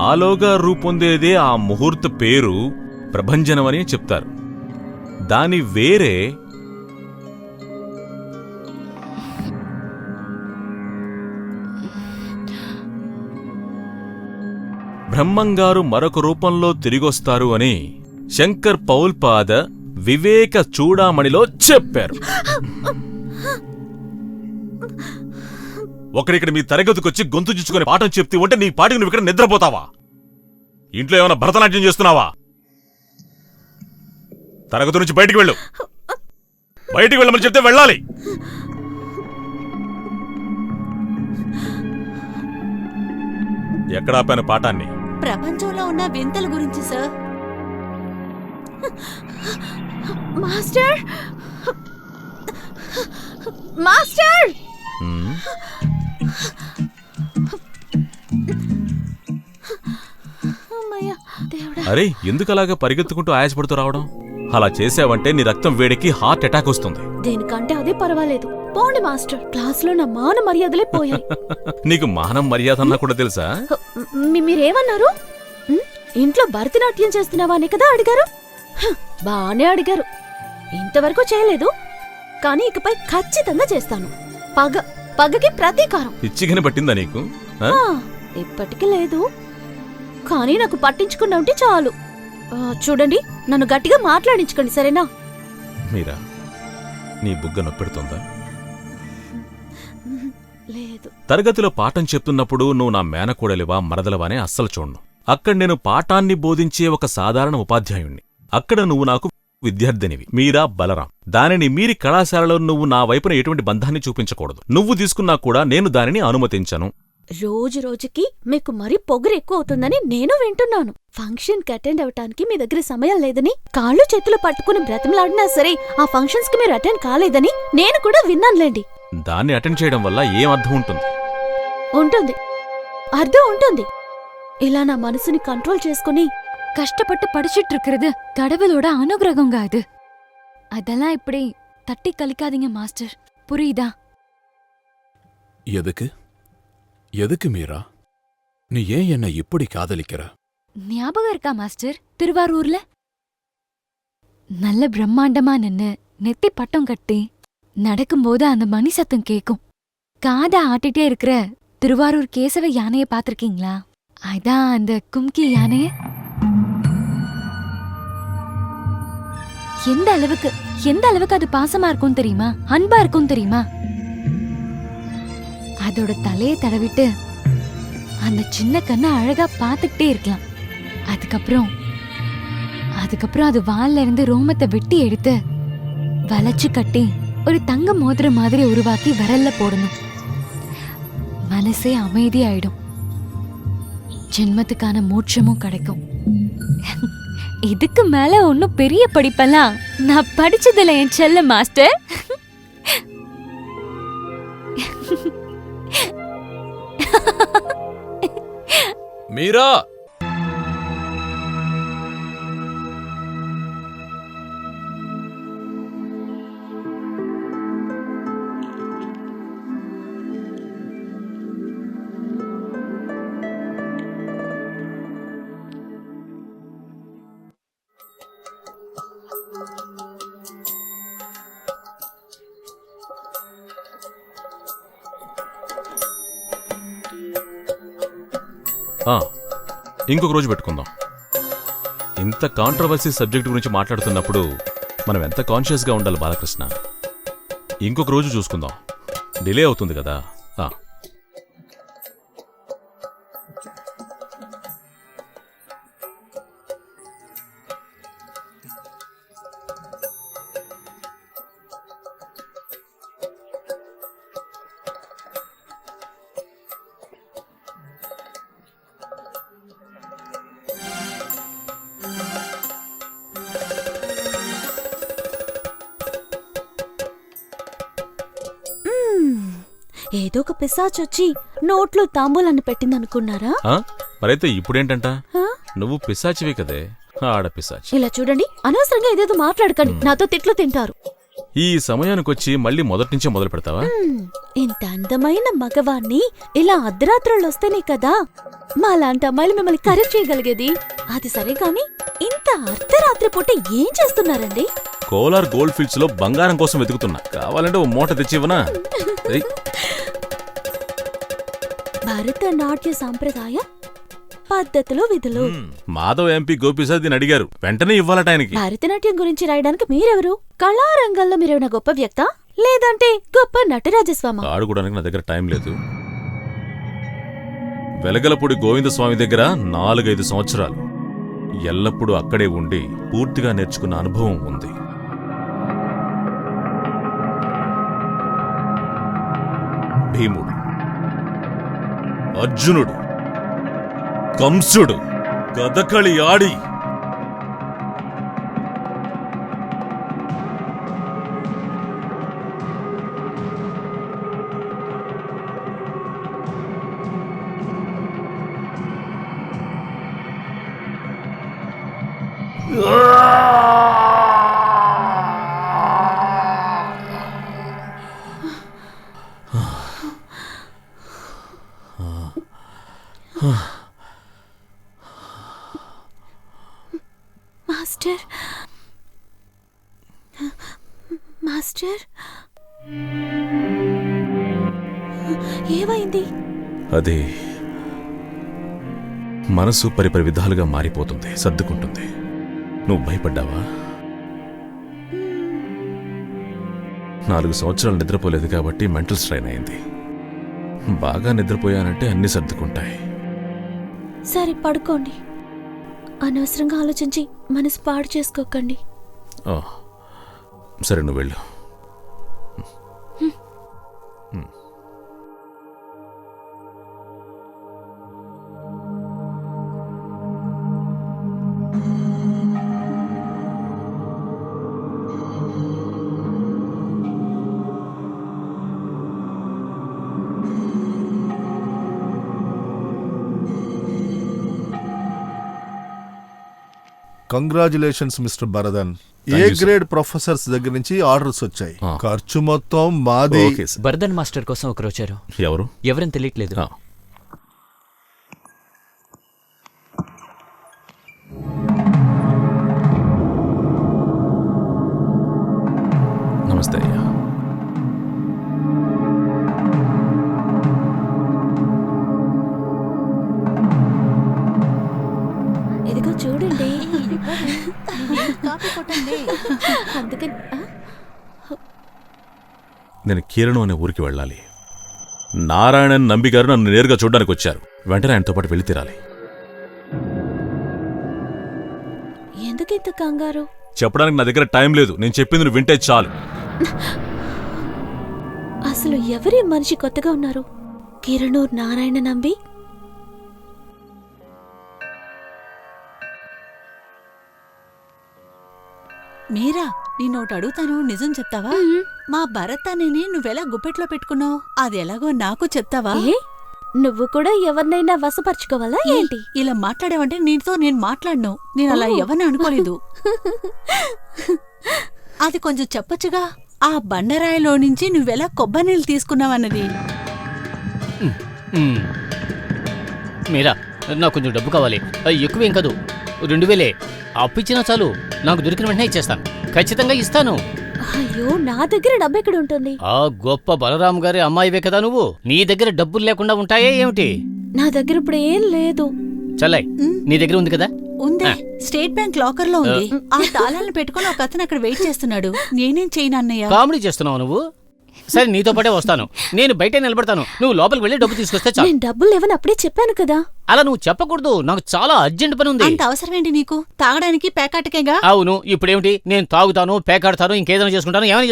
ఆలోగా రూపొందేదే ఆ ముహూర్త పేరు ప్రభంజనమని చెప్తారు. దాని వేరే బ్రహ్మంగారు మరొక రూపంలో తిరిగొస్తారు అని శంకర్ పౌల్పాద వివేక చూడామణిలో చెప్పారు. ఒకరిక్కడ మీ తరగతికొచ్చి గొంతు చుచ్చుకొని పాఠం చెప్తూ ఉంటే నీ పాటికి నువ్వు ఇక్కడ నిద్రపోతావా? ఇంట్లో ఏమైనా భరతనాట్యం చేస్తున్నావా? తరగతి నుంచి బయటికి వెళ్ళు. బయటికి వెళ్ళమని చెప్తే వెళ్ళాలి. ఎక్కడ ఆపాను పాఠాన్ని? ప్రపంచంలో ఉన్న వింతల గురించి సార్. Master, master! అరే, ఎందుకలాగా పరిగెత్తుకుంటూ ఆయాసపడుతూ రావడం? అలా చేసావంటే నీ రక్తం వేడికి హార్ట్ అటాక్ వస్తుంది. దేనికంటే అదే పర్వాలేదు. పోండి మాస్టర్, క్లాస్ లో నా మాన మర్యాదలే పోయాయి. నీకు మానం మర్యాద అన్నా కూడా తెలుసా? మీరేమన్నారు? ఇంట్లో భరతనాట్యం చేస్తున్నావా అని కదా అడిగారు. బానే అడిగారు. ఇంతవరకు చేయలేదు, కానీ ఇకపై ఖచ్చితంగా చేస్తాను. పగకి ప్రతీకారం. పిచ్చిగానే పట్టిందా నీకు? ఇప్పటికీ లేదు, కానీ నాకు పట్టించుకున్నా ఉంటే చాలు. చూడండి, నన్ను గట్టిగా మాట్లాడించుకోండి, సరేనా? మీరా, నీ బుగ్గ నొప్పెడుతుందా? లేదు. తరగతిలో పాఠం చెప్తున్నప్పుడు నువ్వు నా మేనకోడలివా మరదలవానే అస్సలు చూడ్ను. అక్కడ నేను పాఠాన్ని బోధించే ఒక సాధారణ ఉపాధ్యాయుణ్ణి. అక్కడ నువ్వు నాకు విద్యార్థినివి, మీరా బలరాం. దానిని మీరి కళాశాలలో నువ్వు నా వైపున ఎటువంటి బంధాన్ని చూపించకూడదు. నువ్వు తీసుకున్నా కూడా నేను దానిని అనుమతించను. రోజు రోజుకి మీకు మరీ పొగరు ఎక్కువ అవుతుందని నేను వింటున్నాను. ఫంక్షన్ కి అటెండ్ అవటానికి మీ దగ్గర సమయం లేదని, కాళ్ళు చేతులు పట్టుకుని బ్రతిమలాడినా సరే ఆ ఫంక్షన్స్ కి మీరు అటెండ్ కాలేదని నేను కూడా విన్నానులేండి. దాన్ని అటెండ్ చేయడం వల్ల ఏం అర్థం ఉంటుంది? ఉంటుంది, అర్థం ఉంటుంది. ఇలా నా మనసుని కంట్రోల్ చేసుకుని கஷ்டப்பட்டு படிச்சிட்டு இருக்கிறது கடவுளோட அனுகிரகங்க அது. அதெல்லாம் இப்படி தட்டி கழிக்காதீங்க மாஸ்டர், புரியுதா? எதுக்கு மீரா, நீ ஏன் என்ன இப்படி காதலிக்கிற? ஞாபகம் இருக்கா மாஸ்டர், திருவாரூர்ல நல்ல பிரம்மாண்டமா நின்னு நெத்தி பட்டம் கட்டி நடக்கும்போது அந்த மணி சத்தம் கேக்கும். காத ஆட்டிட்டே இருக்கிற திருவாரூர் கேசவ யானைய பாத்திருக்கீங்களா? அதான் அந்த கும்கி யானைய. எந்த அளவுக்கு அது பாசமா இருக்கும் தெரியுமா, அன்பா இருக்கும் தெரியுமா? அதோட தலையை தடவிட்டு அந்த சின்ன கண்ணை அழகா பாத்துக்கிட்டே இருக்கலாம். அதுக்கப்புறம் அது வால்ல இருந்து ரோமத்தை வெட்டி எடுத்து வளைச்சு கட்டி ஒரு தங்க மோதிர மாதிரி உருவாக்கி விரல்ல போடணும். மனசே அமைதியாயிடும், ஜென்மத்துக்கான மோட்சமும் கிடைக்கும். இதுக்கு மேல ஒன்னும் பெரிய படிப்பெல்லாம் நான் படிச்சதில்ல என் செல்ல மாஸ்டர். மீரா, ఇంకొక రోజు పెట్టుకుందాం. ఇంత కాంట్రవర్సీ సబ్జెక్ట్ గురించి మాట్లాడుతున్నప్పుడు మనం ఎంత కాన్షియస్గా ఉండాలి బాలకృష్ణ. ఇంకొక రోజు చూసుకుందాం, డిలే అవుతుంది కదా. ఏదో ఒక పిశాచొచ్చి నోట్లో తాంబూలాన్ని పెట్టిందనుకున్నారా? మరైతే ఇప్పుడేంటంట? నువ్వు పిశాచివే కదే, ఆడ పిశాచి. ఇలా చూడండి, అనవసరంగా ఏదేదో మాట్లాడకండి, నాతో తిట్లు తింటారు. ఈ సమయానికొచ్చి మళ్ళీ మొదట్నుంచే మొదలు పెడతావా? ఇంత అందమైన మగవాణ్ణి ఇలా అర్ధరాత్రులు వస్తేనే కదా మాలాంటి అమ్మాయిలు మిమ్మల్ని కరెక్ట్ చేయగలిగేది. అది సరే కాని ఇంత అర్ధరాత్రి పూట ఏం చేస్తున్నారండి? కోలార్ గోల్డ్ ఫీల్డ్స్ లో బంగారం కోసం వెతుకుతున్నా. కావాలంటే ఓ మూట తెచ్చివ్వనా? ఏయ్, భరతనాట్య సాంప్రదాయ పద్ధతులు విధులు. మాధవ్ ఎంపీ గోపీసాద్ దీన్ని అడిగారు. వెంటనే ఇవ్వాలట ఆయనకి. భరతనాట్యం గురించి రాయడానికి మీరెవరు? కళారంగంలో మీరేమైనా గొప్ప వ్యక్తా లేదంటే గొప్ప నటరాజస్వామా? ఆడుకోవడానికి నా దగ్గర టైం లేదు. వెలగలపూడి గోవిందస్వామి దగ్గర 4-5 సంవత్సరాలు ఎల్లప్పుడూ అక్కడే ఉండి పూర్తిగా నేర్చుకున్న అనుభవం ఉంది. భీముడు, అర్జునుడు, కంసుడు కథకళి ఆడి మాస్టర్, మాస్టర్ ఏమైంది? అది మనసు పరిపరి విధాలుగా మారిపోతుంది, సర్దుకుంటుంది. నువ్వు భయపడ్డావా? 4 సంవత్సరాలు నిద్రపోలేదు కాబట్టి మెంటల్ స్ట్రైన్ అయింది. బాగా నిద్రపోయానంటే అన్నీ సర్దుకుంటాయి. సరే పడుకోండి. అనవసరంగా ఆలోచించి మనసు పాడు చేసుకోకండి. ఓ, సరే నువ్వు వెళ్ళు. Congratulations mister Bharadan. Thank ఏ you, sir. గ్రేడ్ ప్రొఫెసర్స్ దగ్గర నుంచి ఆర్డర్స్ వచ్చాయి. ఆ. ఖర్చు మొత్తం మాది. Okay sir. బర్దన్ మాస్టర్ కోసం ఒకరు వచ్చారు. ఎవరు? ఎవరని తెలియట్లేదు. ఆ. నమస్తే అయ్యా. ఇదిగో చూడండి. అందుకని నేను కిరణ్ అనే ఊరికి వెళ్ళాలి. నారాయణన్ నంబి గారు నన్ను నేరుగా చూడడానికి వచ్చారు. వెంటనే ఆయనతో పాటు వెళ్ళి తీరాలి. ఎందుకు ఇంత కంగారు? చెప్పడానికి నా దగ్గర టైం లేదు. నేను చెప్పింది నువ్వు వింటే చాలు. అసలు ఎవరి మనిషి కొత్తగా ఉన్నారు? కిరణూర్ నారాయణ నంబి? మీరా, నేనోటి అడుగుతాను, నిజం చెప్తావా? మా భరత్ అనిని నువ్వెలా గుప్పెట్లో పెట్టుకున్నావు? అది ఎలాగో నాకు చెప్తావా? ఏ నువ్వు కూడా ఎవరినైనా వశపరుచుకోవాలా ఏంటి? ఇలా మాట్లాడావంటే నీతో నేను మాట్లాడను. నేను అలా ఎవరిని అనుకోలేదు. అది కొంచెం చెప్పొచ్చుగా. ఆ బండరాయిలో నుంచి నువ్వెలా కొబ్బరి నీళ్ళు తీసుకున్నావన్నది. మీరా, నాకు కొంచెం డబ్బు కావాలి. ఎక్కువేం కాదు, 2000 అప్పిచ్చినా చాలు. నాకు దొరికిన వెంటనే ఇచ్చేస్తాను. ఖచ్చితంగా ఇస్తాను. అయ్యో, నా దగ్గర డబ్బు ఎక్కడ ఉంటుంది? ఆ గొప్ప బలరాం గారి అమ్మాయివే కదా నువ్వు. నీ దగ్గర డబ్బులు లేకుండా ఉంటాయే ఏమిటి? నా దగ్గర ఇప్పుడు ఏం లేదు. చల్లయ్, నీ దగ్గర ఉంది కదా? ఉందే, స్టేట్ బ్యాంక్ లాకర్ లో ఉంది. ఆ తాళాలను పెట్టుకుని ఒక అతను అక్కడ వెయిట్ చేస్తున్నాడు. నేనేం చేయను అన్నయ్య. కామెడీ చేస్తున్నావు నువ్వు. సరే, నీతో పాటే వస్తాను. నేను బయటే నిలబడతాను. నువ్వు లోపలికి వెళ్ళి డబ్బు తీసుకొస్తే చాలు. నేను డబ్బులు లేవని అప్పుడే చెప్పాను కదా. అలా నువ్వు చెప్పకూడదు. నాకు చాలా అర్జెంట్ పని ఉంది. అంత అవసరమేంటి నీకు? తాగడానికి పేకాటకేగా. అవును, ఇప్పుడేమిటి? నేను తాగుతాను, పేకాడతాను, ఇంకేదైనా చేసుకుంటాను. ఏమైనా